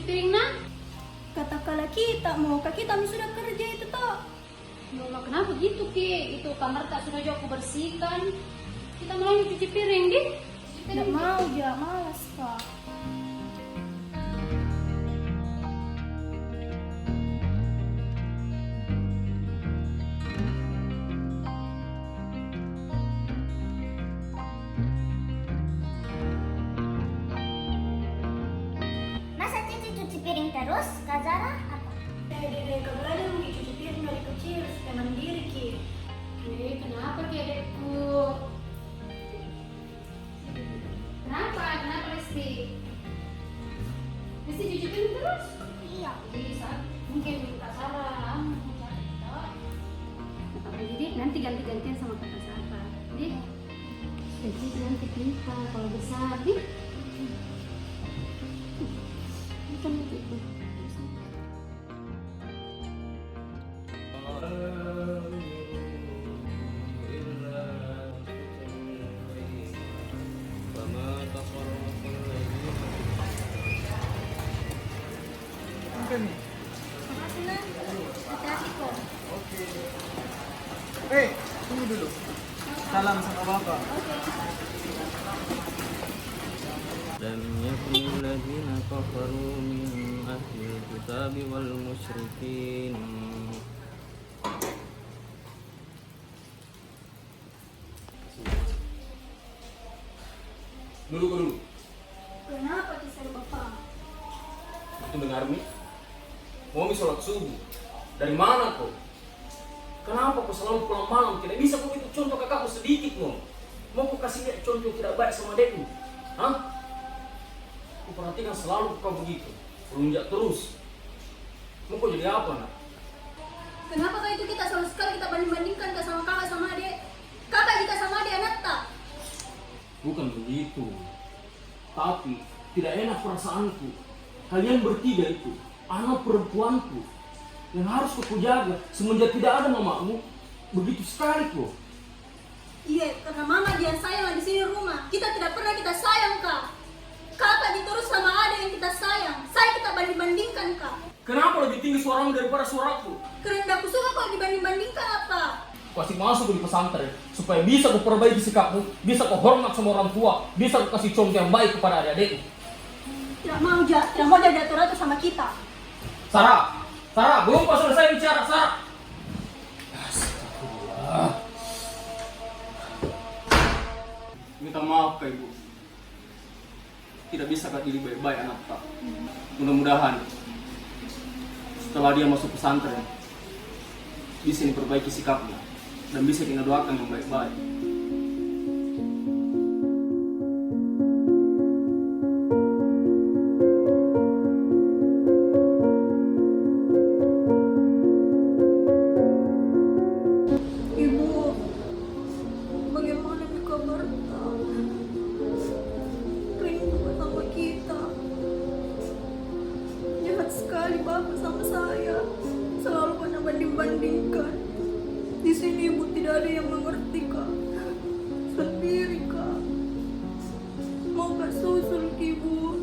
piring nak? Katakanlah kita mau, kita sudah kerja itu toh. Lola, kenapa gitu Ki? Itu kamar tak sudah aku bersihkan. Kita mau cuci piring di? Tidak mau ya, malas kak. Masa Cici cuci piring terus? Kak Zara apa? Dede Kak Brada mau cuci piring dari kecil supaya mandiri Ki. Kenapa Ki adekku? Kenapa? Kenapa Lesti? Lesti cuci piring terus? Iya. Bisa. Mungkin Kak Sarah. Jadi nanti ganti-gantian sama Kak Sarah. Jadi nanti kita kalau besar nih. Bukan begitu. Makasih Nan. Hati-hati kok. Oke. Tunggu dulu. Salam sama bapak. لم يكن الذين كفروا من أهل الكتاب والمشركين Dulu. Kenapa kisah bapak? Itu dengar Mi? Mau Mi sholat subuh. Dari mana kau? Kenapa kau selalu pulang malam? Tidak bisa kau itu contoh kakakku sedikit mau. Mau kau kasih lihat contoh tidak baik sama adekmu? Hah? Kau perhatikan selalu kau begitu. Melunjak terus. Mau kau jadi apa nak? Kenapa kak itu kita selalu sekali kita banding-bandingkan kak sama kakak sama adik? Kakak jika sama adik anak tak? Bukan begitu. Tapi tidak enak perasaanku. Kalian bertiga itu anak perempuanku yang harus aku jaga semenjak tidak ada mamamu. Begitu sekali kok. Iya, karena mama dia sayang di sini rumah. Kita tidak pernah kita sayang kak. Kakak diterus sama adik yang kita sayang. Saya kita banding-bandingkan kak. Kenapa lebih tinggi suaramu daripada suaraku? Karena aku suka kalau dibanding-bandingkan apa? Pasti masuk di pesantren supaya bisa kau perbaiki sikapmu, bisa kau hormat sama orang tua, bisa kau kasih contoh yang baik kepada adik-adikmu. Tidak mau jadi atur-atur sama kita. Sarah, belum kau selesai bicara, Sarah. Astagfirullah. Minta maaf Kak Ibu. Tidak bisa Kak diri baik-baik anak tak. Mudah-mudahan setelah dia masuk pesantren bisa diperbaiki sikapnya dan bisa kita doakan yang baik-baik. Ibu, bagaimana nih kabar tak? Rindu sama kita. Jahat sekali bapak sama saya. Selalu pada banding-bandingkan. Di sini ibu tidak ada yang mengerti kak. Sendiri kak. Mau kak susul ibu.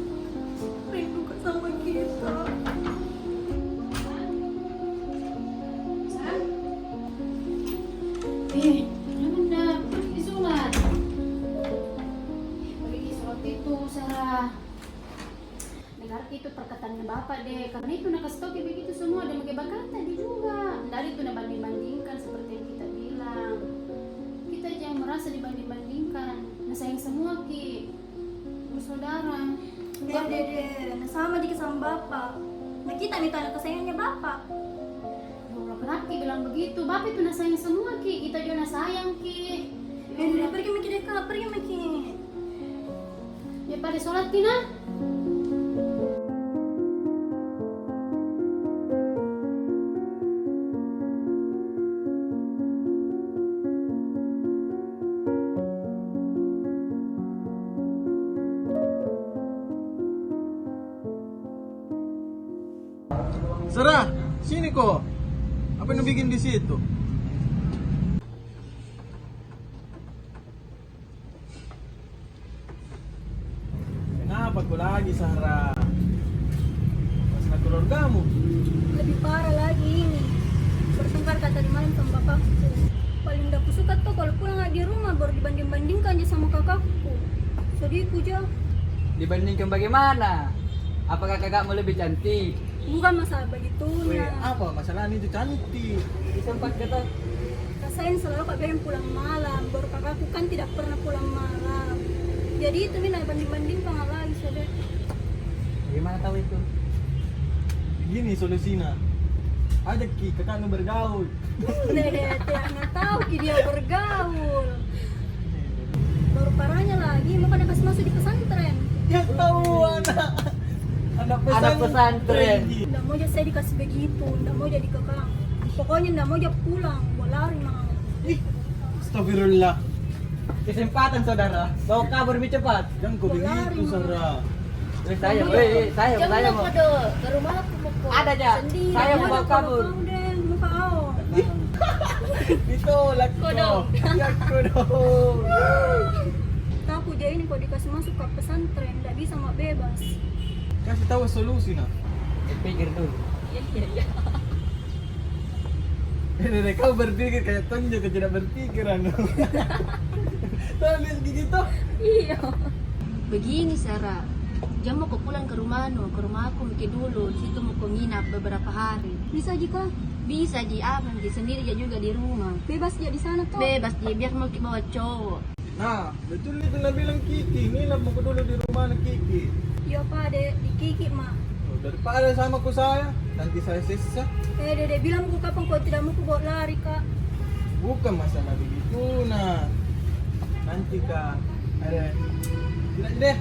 Rindu kak sama kita. Jangan pergi sholat. Pergi sholat itu Sarah. Dengar itu perkataannya bapak deh. Karena itu nak kasih tahu begitu semua dan bagi bakat tadi juga. Dari itu nak banding-bandingkan seperti yang kita bilang. Kita jangan merasa dibanding-bandingkan. Nah sayang semua Ki. Bersaudara. Dede, sama dikit sama bapak. Nah kita minta anak kesayangannya bapak. Lola, kenapa Ki bilang begitu? Bapak itu nak sayang semua Ki. Kita juga nak sayang Ki. Dede, pergi Miki dekat, pergi Miki. Ya pada sholat Tina. Sarah, sini kok. Apa yang bikin di situ? Kenapa kau lagi, Sarah? keluargamu. Lebih parah lagi ini. Bertengkar kata di malam sama bapakku. Paling gak suka tuh kalau pulang di rumah baru dibanding-bandingkan aja sama kakakku. Sedihku aja. Dibandingkan bagaimana? Apakah kakakmu lebih cantik? Bukan masalah begitunya. Apa masalahnya itu cantik? Sempat kata Rasain selalu kak Beben pulang malam. Baru kakakku kan tidak pernah pulang malam. Jadi itu mina banding-bandingkan lagi sudah. bagaimana tahu itu? Gini solusinya. Ajak ki kakakmu bergaul. Dede nggak tahu ki dia bergaul. Baru parahnya lagi mau kan kasih masuk di pesantren. Ya tahu anak pesantren. Nggak mau jadi saya dikasih begitu. Nggak mau jadi kakak. Pokoknya nggak mau jadi pulang. Mau lari mau. Ih, astagfirullah. Kesempatan saudara, bawa kabur lebih cepat. Jangan kau begitu, Sarah. Saya mau. Ke rumah aku mau kok. Ada aja. Sendiri. Saya mau bawa Kau kabur. deh, mau kau. Ditolak kau. Ya kodong. Aku jadi ini kok dikasih masuk ke pesantren, nggak bisa mau bebas. Kasih tahu solusi nah. Pikir dulu. Nenek kau berpikir kayak tonjok ke tidak berpikir anu. Tahu lihat gitu. Iya. Begini Sarah, jam mau pulang ke rumah aku mikir dulu, di situ mau nginap beberapa hari. Bisa jika Bisa ji aman ji sendiri aja juga di rumah. bebas dia di sana tuh. Bebas ji biar mau bawa cowok. Nah, betul itu nak bilang Kiki. Nginap mau dulu di rumah anak Kiki. Iya pak dek, di Kiki mak. Oh, daripada sama ku saya, nanti saya sisa. Dede bilang ku kapan kau tidak mau ku bawa lari kak. Bukan masalah begitu nah. Nanti kak, ada tidak deh.